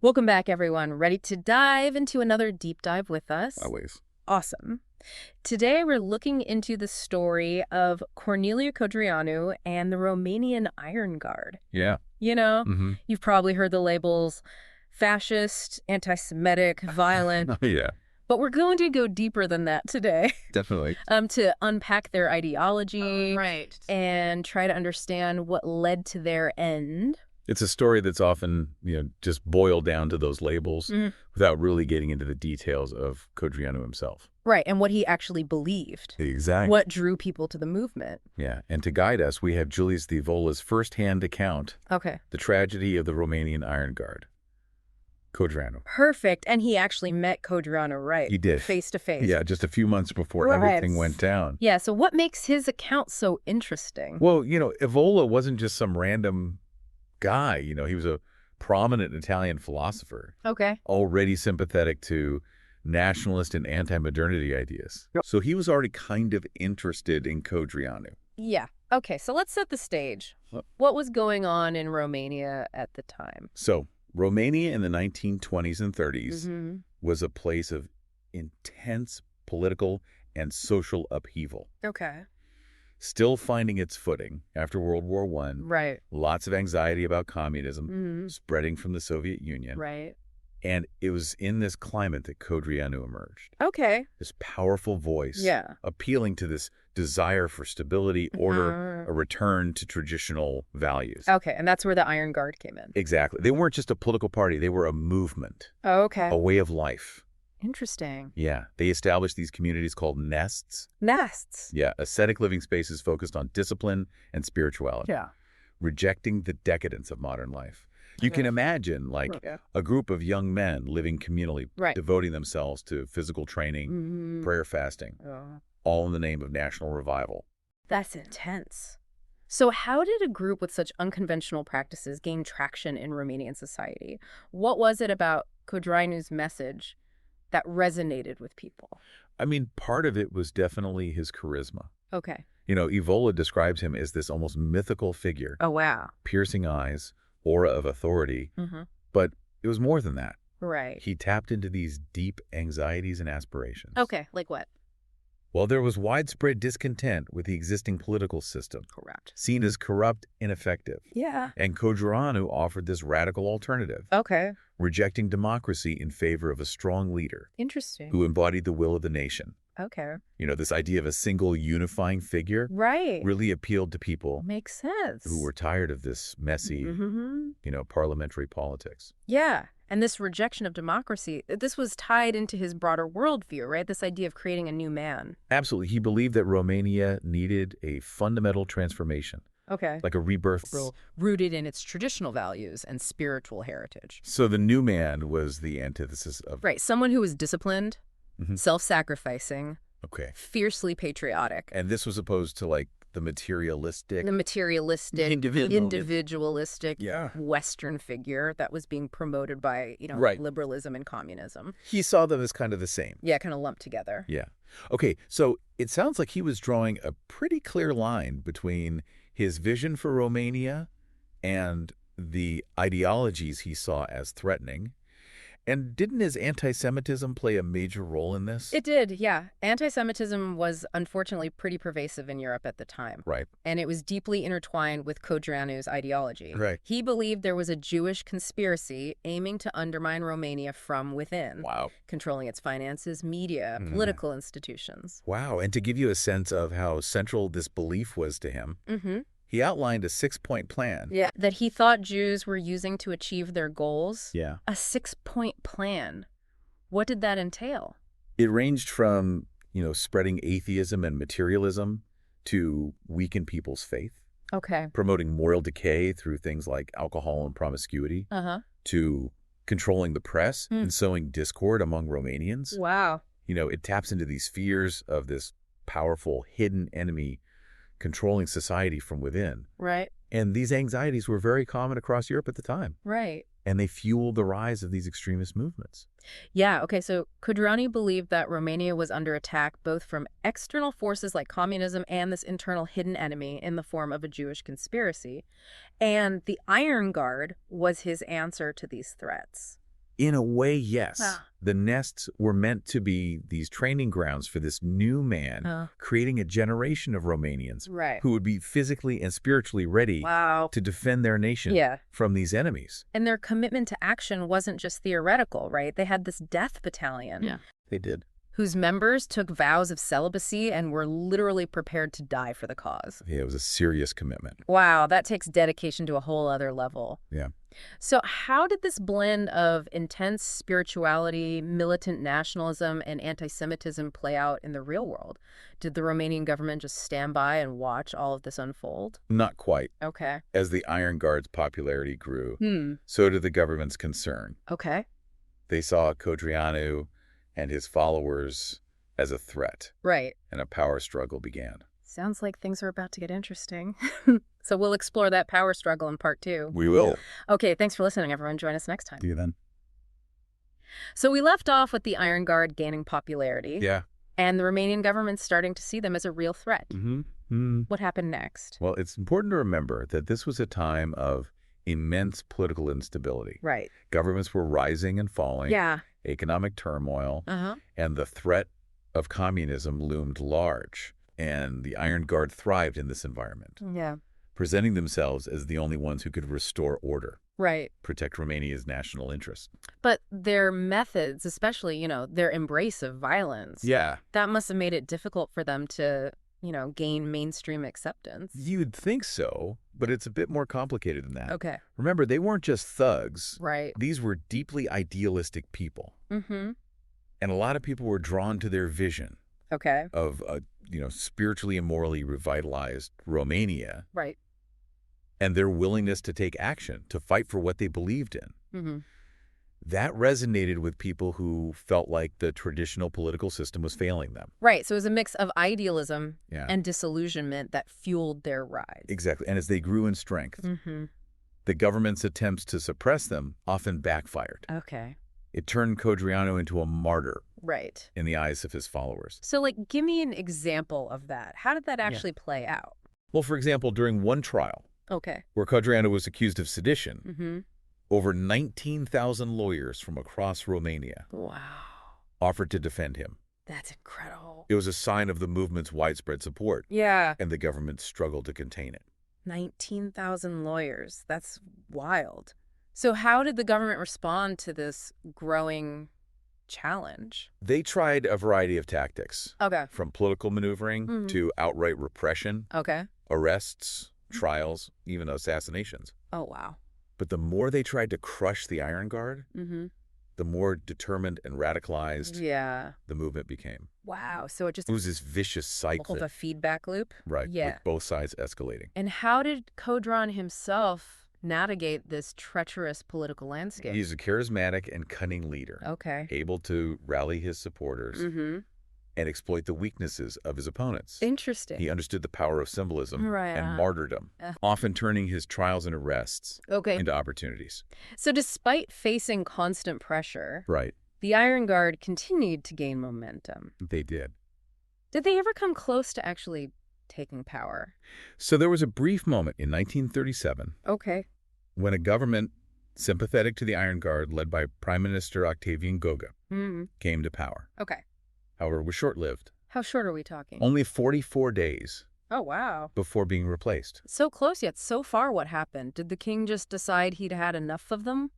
Welcome back, everyone. Ready to dive into another deep dive with us? Always. Awesome. Today, we're looking into the story of Corneliu Codreanu and the Romanian Iron Guard. Yeah. You know, Mm-hmm. you've probably heard the labels fascist, anti-Semitic, violent, Yeah, but we're going to go deeper than that today definitely. to unpack their ideology Right. and try to understand what led to their end. It's a story that's often, just boiled down to those labels without really getting into the details of Codreanu himself. Right, and what he actually believed. Exactly. What drew people to the movement. Yeah, and to guide us, we have Julius the Evola's first-hand account, Okay. the tragedy of the Romanian Iron Guard. Codreanu. Perfect. And he actually met Codreanu, right? He did. Face to face. Yeah, just a few months before Right. everything went down. Yeah, so what makes his account so interesting? Well, Evola wasn't just some random guy. He was a prominent Italian philosopher. Okay. Already sympathetic to nationalist and anti-modernity ideas. Yep. So he was already kind of interested in Codreanu. Yeah. Okay, so let's set the stage. What was going on in Romania at the time? So Romania in the 1920s and 30s was a place of intense political and social upheaval. Okay. Still finding its footing after World War I. Right. Lots of anxiety about communism spreading from the Soviet Union. Right. And it was in this climate that Codreanu emerged. Okay. This powerful voice, Yeah. appealing to this desire for stability, order, a return to traditional values. Okay, and that's where the Iron Guard came in. Exactly. They weren't just a political party. They were a movement, Okay. a way of life. Interesting. Yeah. They established these communities called nests. Nests. Yeah. Ascetic living spaces focused on discipline and spirituality. Yeah. Rejecting the decadence of modern life. You can imagine, a group of young men living communally, Right. devoting themselves to physical training, prayer, fasting, all in the name of national revival. That's intense. So how did a group with such unconventional practices gain traction in Romanian society? What was it about Codreanu's message that resonated with people? I mean, part of it was definitely his charisma. Okay. Evola describes him as this almost mythical figure, Oh, wow. piercing eyes, aura of authority. But it was more than that. Right. He tapped into these deep anxieties and aspirations. Okay, like what? Well, there was widespread discontent with the existing political system, Correct. seen as corrupt, ineffective. Yeah. And Codreanu offered this radical alternative, Okay. rejecting democracy in favor of a strong leader Interesting. who embodied the will of the nation. Okay. This idea of a single unifying figure Right. really appealed to people Makes sense. who were tired of this messy, parliamentary politics. Yeah. And this rejection of democracy, this was tied into his broader worldview, right? This idea of creating a new man. Absolutely. He believed that Romania needed a fundamental transformation, Okay. like a rebirth. Rooted in its traditional values and spiritual heritage. So the new man was the antithesis of... Right. Someone who was disciplined, self-sacrificing, Okay. fiercely patriotic. And this was opposed to, the materialistic... The materialistic, individualistic Yeah. Western figure that was being promoted by, Right. liberalism and communism. He saw them as kind of the same. Yeah, kind of lumped together. Yeah. Okay, so it sounds like he was drawing a pretty clear line between his vision for Romania and the ideologies he saw as threatening. And didn't his anti-Semitism play a major role in this? It did, yeah. Anti-Semitism was unfortunately pretty pervasive in Europe at the time. Right. And it was deeply intertwined with Codreanu's ideology. Right. He believed there was a Jewish conspiracy aiming to undermine Romania from within. Wow. Controlling its finances, media, political institutions. Wow. And to give you a sense of how central this belief was to him, he outlined a 6-point plan. Yeah. That he thought Jews were using to achieve their goals. Yeah. A 6-point plan. What did that entail? It ranged from, spreading atheism and materialism to weaken people's faith, Okay. promoting moral decay through things like alcohol and promiscuity, to controlling the press and sowing discord among Romanians. Wow. It taps into these fears of this powerful hidden enemy controlling society from within. Right. And these anxieties were very common across Europe at the time. Right. And they fueled the rise of these extremist movements. Yeah, okay, so Codreanu believed that Romania was under attack both from external forces like communism and this internal hidden enemy in the form of a Jewish conspiracy. And the Iron Guard was his answer to these threats. In a way, yes. Ah. The nests were meant to be these training grounds for this new man, creating a generation of Romanians Right. who would be physically and spiritually ready Wow. to defend their nation Yeah. from these enemies. And their commitment to action wasn't just theoretical, right? They had this death battalion. Yeah. They did. Whose members took vows of celibacy and were literally prepared to die for the cause. Yeah, it was a serious commitment. Wow, that takes dedication to a whole other level. Yeah. So how did this blend of intense spirituality, militant nationalism, and anti-Semitism play out in the real world? Did the Romanian government just stand by and watch all of this unfold? Not quite. Okay. As the Iron Guard's popularity grew, Hmm. so did the government's concern. Okay. They saw Codreanu and his followers as a threat, Right. and a power struggle began. Sounds like things are about to get interesting. So we'll explore that power struggle in part 2. We will. Okay, thanks for listening, everyone. Join us next time. See you then. So we left off with the Iron Guard gaining popularity. Yeah. And the Romanian government starting to see them as a real threat. Mm-hmm. What happened next? Well, it's important to remember that this was a time of immense political instability. Right. Governments were rising and falling, Yeah. economic turmoil, Uh-huh. and the threat of communism loomed large. And the Iron Guard thrived in this environment, Yeah. presenting themselves as the only ones who could restore order, Right. protect Romania's national interests. But their methods, especially, their embrace of violence, Yeah. that must have made it difficult for them to, gain mainstream acceptance. You'd think so, but it's a bit more complicated than that. Okay. Remember, they weren't just thugs. Right. These were deeply idealistic people. Mm-hmm. And a lot of people were drawn to their vision Okay. of a, spiritually and morally revitalized Romania, Right. and their willingness to take action, to fight for what they believed in. Mm-hmm. That resonated with people who felt like the traditional political system was failing them. Right. So it was a mix of idealism Yeah. and disillusionment that fueled their rise. Exactly. And as they grew in strength, Mm-hmm. the government's attempts to suppress them often backfired. Okay. It turned Codreanu into a martyr Right. in the eyes of his followers. So, give me an example of that. How did that actually play out? Well, for example, during one trial Okay. where Codreanu was accused of sedition, Mm-hmm. over 19,000 lawyers from across Romania Wow. offered to defend him. That's incredible. It was a sign of the movement's widespread support, Yeah. and the government struggled to contain it. 19,000 lawyers. That's wild. So how did the government respond to this growing challenge? They tried a variety of tactics, Okay. from political maneuvering Mhm. to outright repression, Okay. arrests, trials, even assassinations. Oh, wow. But the more they tried to crush the Iron Guard, Mm-hmm. the more determined and radicalized Yeah. the movement became. Wow. So it just It was this vicious cycle, of a feedback loop. right, Yeah. with both sides escalating. And how did Kodron himself navigate this treacherous political landscape? He's a charismatic and cunning leader, Okay. able to rally his supporters Mm-hmm. and exploit the weaknesses of his opponents. Interesting. He understood the power of symbolism Right, and uh-huh. martyrdom, often turning his trials and arrests Okay. into opportunities. So despite facing constant pressure, Right. the Iron Guard continued to gain momentum. They did. Did they ever come close to actually taking power? So there was a brief moment in 1937 Okay. when a government sympathetic to the Iron Guard, led by Prime Minister Octavian Goga, Mm-hmm. came to power. Okay. However, it was short-lived. How short are we talking? Only 44 days Oh, wow. before being replaced. So close yet so far. What happened? Did the king just decide he'd had enough of them?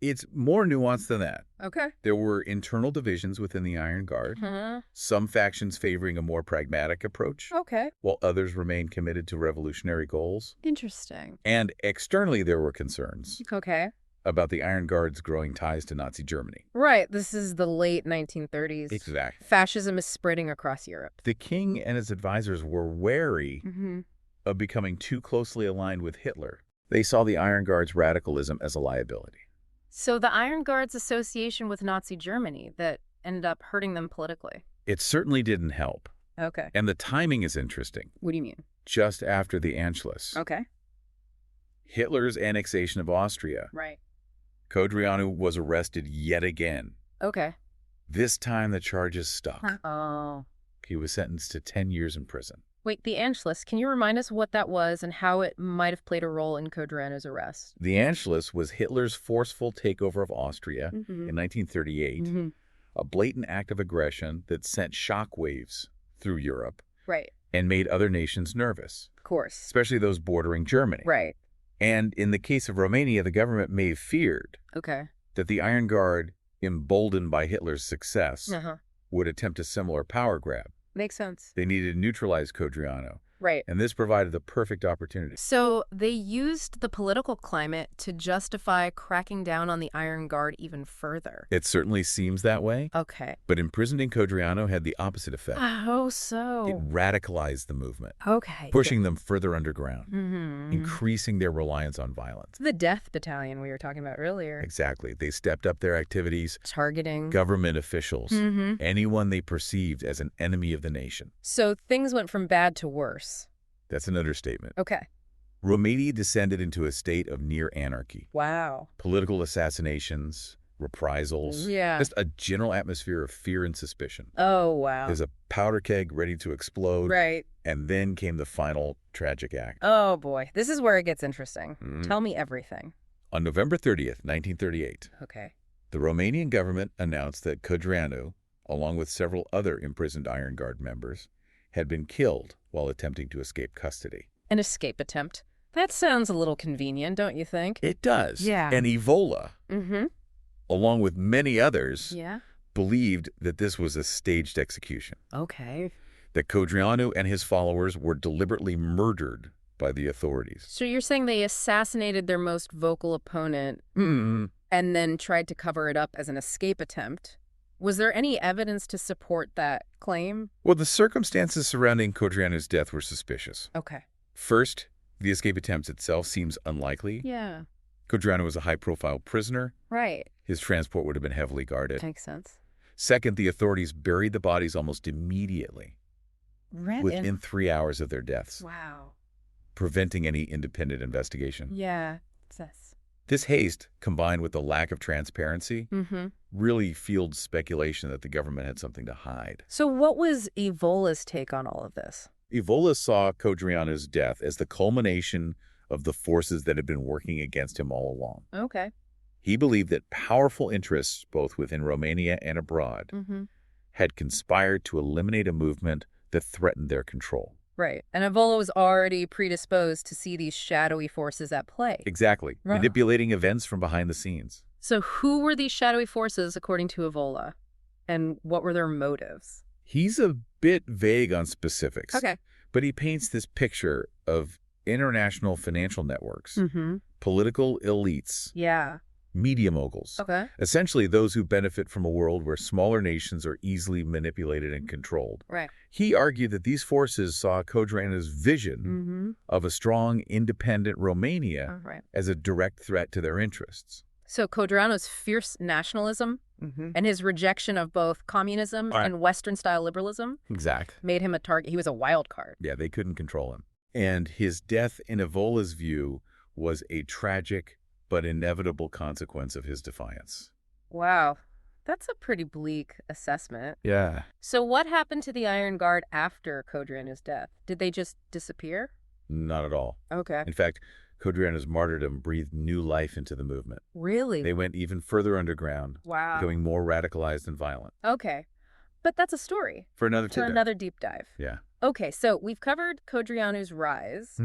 It's more nuanced than that. Okay. There were internal divisions within the Iron Guard, Uh-huh. some factions favoring a more pragmatic approach, Okay. while others remained committed to revolutionary goals. Interesting. And externally, there were concerns Okay. about the Iron Guard's growing ties to Nazi Germany. Right. This is the late 1930s. Exactly. Fascism is spreading across Europe. The king and his advisors were wary Mm-hmm. of becoming too closely aligned with Hitler. They saw the Iron Guard's radicalism as a liability. So the Iron Guard's association with Nazi Germany that ended up hurting them politically. It certainly didn't help. Okay. And the timing is interesting. What do you mean? Just after the Anschluss, Okay. Hitler's annexation of Austria, Right. Codreanu was arrested yet again. Okay. This time the charges stuck. Oh. He was sentenced to 10 years in prison. Wait, the Anschluss, can you remind us what that was and how it might have played a role in Codreanu's arrest? The Anschluss was Hitler's forceful takeover of Austria Mm-hmm. in 1938, Mm-hmm. a blatant act of aggression that sent shockwaves through Europe Right. and made other nations nervous, Of course. especially those bordering Germany. Right. And in the case of Romania, the government may have feared Okay. that the Iron Guard, emboldened by Hitler's success, Uh-huh. would attempt a similar power grab. Makes sense. They needed to neutralize Codreanu, Right. and this provided the perfect opportunity. So they used the political climate to justify cracking down on the Iron Guard even further. It certainly seems that way, Okay. but imprisoning Codreanu had the opposite effect. How It so? radicalized the movement, Okay. pushing them further underground, Mm-hmm. increasing their reliance on violence. The Death Battalion we were talking about earlier. Exactly. They stepped up their activities, Targeting. government officials, Mm-hmm. anyone they perceived as an enemy of the nation. So things went from bad to worse. That's an understatement. Okay. Romania descended into a state of near anarchy. Wow. Political assassinations, reprisals, Yeah. just a general atmosphere of fear and suspicion. Oh, wow. There's a powder keg ready to explode, Right. and then came the final tragic act. Oh, boy. This is where it gets interesting. Mhm. Tell me everything. On November 30th, 1938, Okay. the Romanian government announced that Codreanu, along with several other imprisoned Iron Guard members, had been killed while attempting to escape custody. An escape attempt. That sounds a little convenient, don't you think? It does. Yeah. And Evola, Mm-hmm. along with many others, Yeah. believed that this was a staged execution, Okay. that Codreanu and his followers were deliberately murdered by the authorities. So you're saying they assassinated their most vocal opponent Mm-mm. and then tried to cover it up as an escape attempt? Was there any evidence to support that claim? Well, the circumstances surrounding Codreanu's death were suspicious. Okay. First, the escape attempt itself seems unlikely. Yeah. Codreanu was a high-profile prisoner. Right. His transport would have been heavily guarded. Makes sense. Second, the authorities buried the bodies almost immediately, Right. within 3 hours of their deaths, Wow. preventing any independent investigation. Yeah. That's... This haste, combined with the lack of transparency, Mm-hmm. really fueled speculation that the government had something to hide. So what was Evola's take on all of this? Evola saw Codreanu's death as the culmination of the forces that had been working against him all along. Okay. He believed that powerful interests, both within Romania and abroad, Mm-hmm. had conspired to eliminate a movement that threatened their control. Right. And Evola was already predisposed to see these shadowy forces at play. Exactly. Right. Manipulating events from behind the scenes. So who were these shadowy forces, according to Evola? And what were their motives? He's a bit vague on specifics. Okay. But he paints this picture of international financial networks, Mm-hmm. political elites, Yeah. media moguls. Okay. Essentially, those who benefit from a world where smaller nations are easily manipulated and controlled. Right. He argued that these forces saw Codreanu's vision Mm-hmm. of a strong, independent Romania All right. as a direct threat to their interests. So Codreanu's fierce nationalism and his rejection of both communism All right. and Western-style liberalism Exact. made him a target. He was a wild card. Yeah, they couldn't control him. And his death, in Evola's view, was a tragic but inevitable consequence of his defiance. Wow. That's a pretty bleak assessment. Yeah. So what happened to the Iron Guard after Codreanu's death? Did they just disappear? Not at all. Okay. In fact, Codreanu's martyrdom breathed new life into the movement. Really? They went even further underground, Wow. becoming more radicalized and violent. Okay. But that's a story For another for tidbit. another deep dive. Yeah. Okay, so we've covered Codreanu's rise,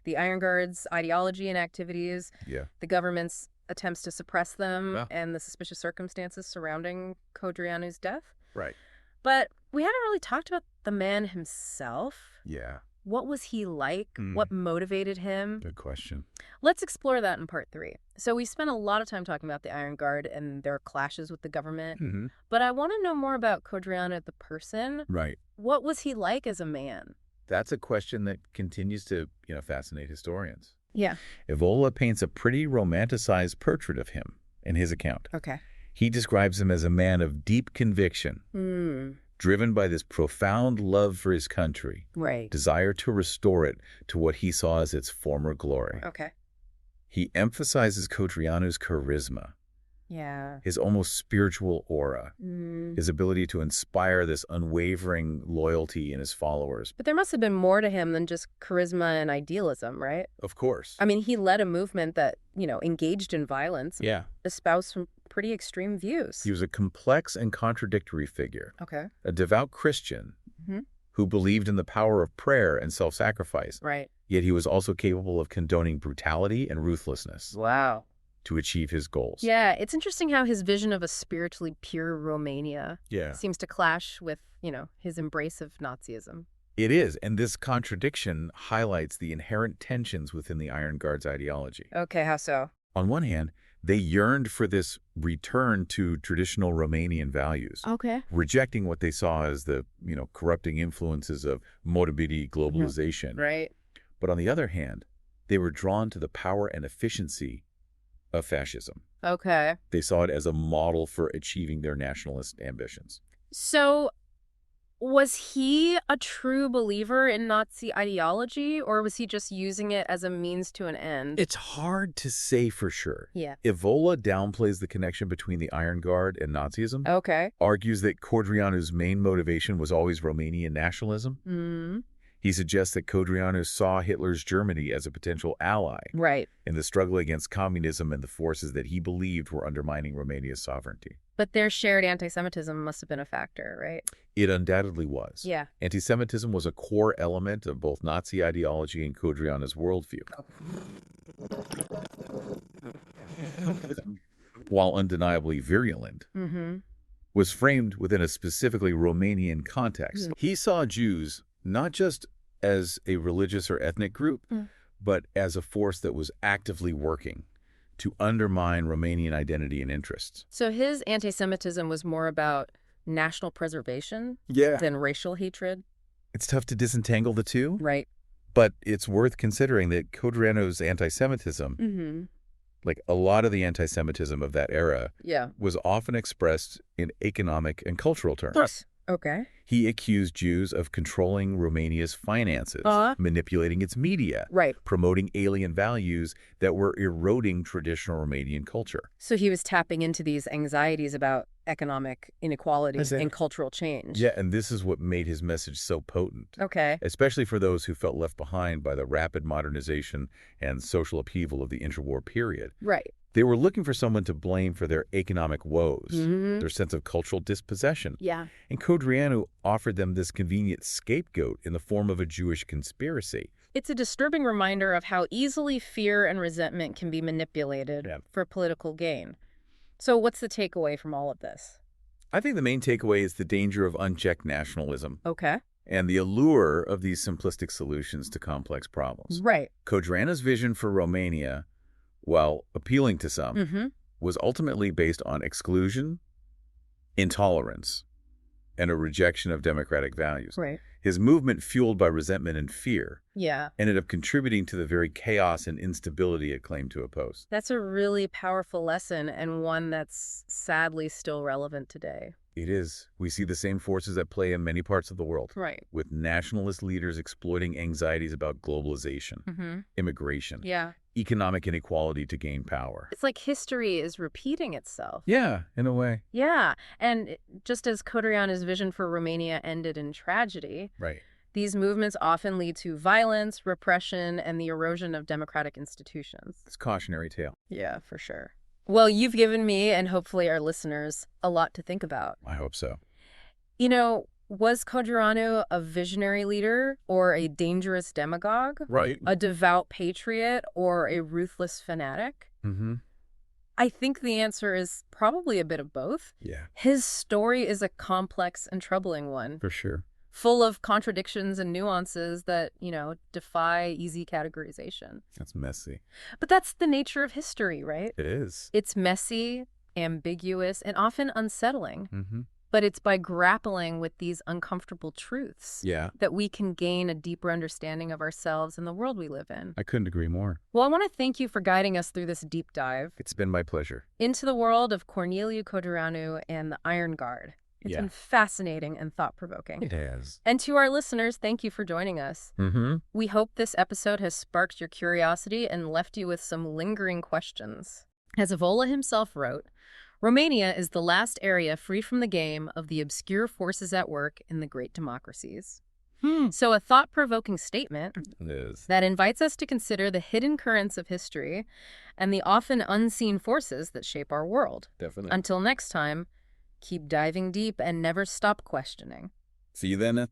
the Iron Guard's ideology and activities, Yeah. the government's attempts to suppress them, Yeah. and the suspicious circumstances surrounding Codreanu's death. Right. But we haven't really talked about the man himself. Yeah. What was he like? What motivated him? Good question. Let's explore that in part 3. So we spent a lot of time talking about the Iron Guard and their clashes with the government, Mm-hmm. but I want to know more about Codreanu the person. Right. What was he like as a man? That's a question that continues to, fascinate historians. Yeah. Evola paints a pretty romanticized portrait of him in his account. Okay. He describes him as a man of deep conviction, driven by this profound love for his country, Right. desire to restore it to what he saw as its former glory. Okay. He emphasizes Codreanu's charisma, Yeah. his almost spiritual aura, his ability to inspire this unwavering loyalty in his followers. But there must have been more to him than just charisma and idealism, right? Of course. I mean, he led a movement that, engaged in violence, Yeah. espoused some pretty extreme views. He was a complex and contradictory figure, Okay. a devout Christian Mhm. who believed in the power of prayer and self-sacrifice. Right. Yet he was also capable of condoning brutality and ruthlessness Wow. to achieve his goals. Yeah, it's interesting how his vision of a spiritually pure Romania Yeah. seems to clash with, his embrace of Nazism. It is, and this contradiction highlights the inherent tensions within the Iron Guard's ideology. Okay, how so? On one hand, they yearned for this return to traditional Romanian values, Okay. rejecting what they saw as the, corrupting influences of modernity, globalization. Right. But on the other hand, they were drawn to the power and efficiency of fascism. Okay. They saw it as a model for achieving their nationalist ambitions. So was he a true believer in Nazi ideology, or was he just using it as a means to an end? It's hard to say for sure. Yeah. Evola downplays the connection between the Iron Guard and Nazism, Okay. argues that Codreanu's main motivation was always Romanian nationalism. Mm. He suggests that Codreanu saw Hitler's Germany as a potential ally Right. in the struggle against communism and the forces that he believed were undermining Romania's sovereignty. But their shared anti-Semitism must have been a factor, right? It undoubtedly was. Yeah. Anti-Semitism was a core element of both Nazi ideology and Codreanu's worldview. While undeniably virulent, Mm-hmm. was framed within a specifically Romanian context. He saw Jews not just as a religious or ethnic group, but as a force that was actively working to undermine Romanian identity and interests. So his anti-Semitism was more about national preservation Yeah. than racial hatred? It's tough to disentangle the two, Right. but it's worth considering that Codreanu's anti-Semitism, Mm-hmm. like a lot of the anti-Semitism of that era, Yeah. was often expressed in economic and cultural terms. Okay. He accused Jews of controlling Romania's finances, manipulating its media, Right. promoting alien values that were eroding traditional Romanian culture. So he was tapping into these anxieties about economic inequality That's it. and cultural change. Yeah, and this is what made his message so potent, Okay. especially for those who felt left behind by the rapid modernization and social upheaval of the interwar period. Right. They were looking for someone to blame for their economic woes, Mm-hmm. their sense of cultural dispossession. Yeah. And Codreanu offered them this convenient scapegoat in the form of a Jewish conspiracy. It's a disturbing reminder of how easily fear and resentment can be manipulated for political gain. So what's the takeaway from all of this? I think the main takeaway is the danger of unchecked nationalism Okay. and the allure of these simplistic solutions to complex problems. Right. Codreanu's vision for Romania, while appealing to some, Mm-hmm. was ultimately based on exclusion, intolerance, and a rejection of democratic values. Right. His movement, fueled by resentment and fear, Yeah. ended up contributing to the very chaos and instability it claimed to oppose. That's a really powerful lesson, and one that's sadly still relevant today. It is. We see the same forces at play in many parts of the world, Right. with nationalist leaders exploiting anxieties about globalization, Mm-hmm. immigration, Yeah. economic inequality to gain power. It's like history is repeating itself. Yeah, in a way. Yeah. And just as Codreanu's vision for Romania ended in tragedy, Right. these movements often lead to violence, repression, and the erosion of democratic institutions. It's a cautionary tale. Yeah, for sure. Well, you've given me, and hopefully our listeners, a lot to think about. I hope so. Was Codreanu a visionary leader or a dangerous demagogue? Right. A devout patriot or a ruthless fanatic? Mm-hmm. I think the answer is probably a bit of both. Yeah, His story is a complex and troubling one, for sure. full of contradictions and nuances that, defy easy categorization. That's messy. But that's the nature of history, right? It is. It's messy, ambiguous, and often unsettling. Mm-hmm. But it's by grappling with these uncomfortable truths Yeah, that we can gain a deeper understanding of ourselves and the world we live in. I couldn't agree more. Well, I want to thank you for guiding us through this deep dive It's been my pleasure. into the world of Corneliu Codreanu and the Iron Guard. It's been fascinating and thought-provoking. It has. And to our listeners, thank you for joining us. Mm-hmm. We hope this episode has sparked your curiosity and left you with some lingering questions. As Evola himself wrote, Romania is the last area free from the game of the obscure forces at work in the great democracies. So a thought-provoking statement It is. that invites us to consider the hidden currents of history and the often unseen forces that shape our world. Definitely. Until next time, keep diving deep and never stop questioning. See you then.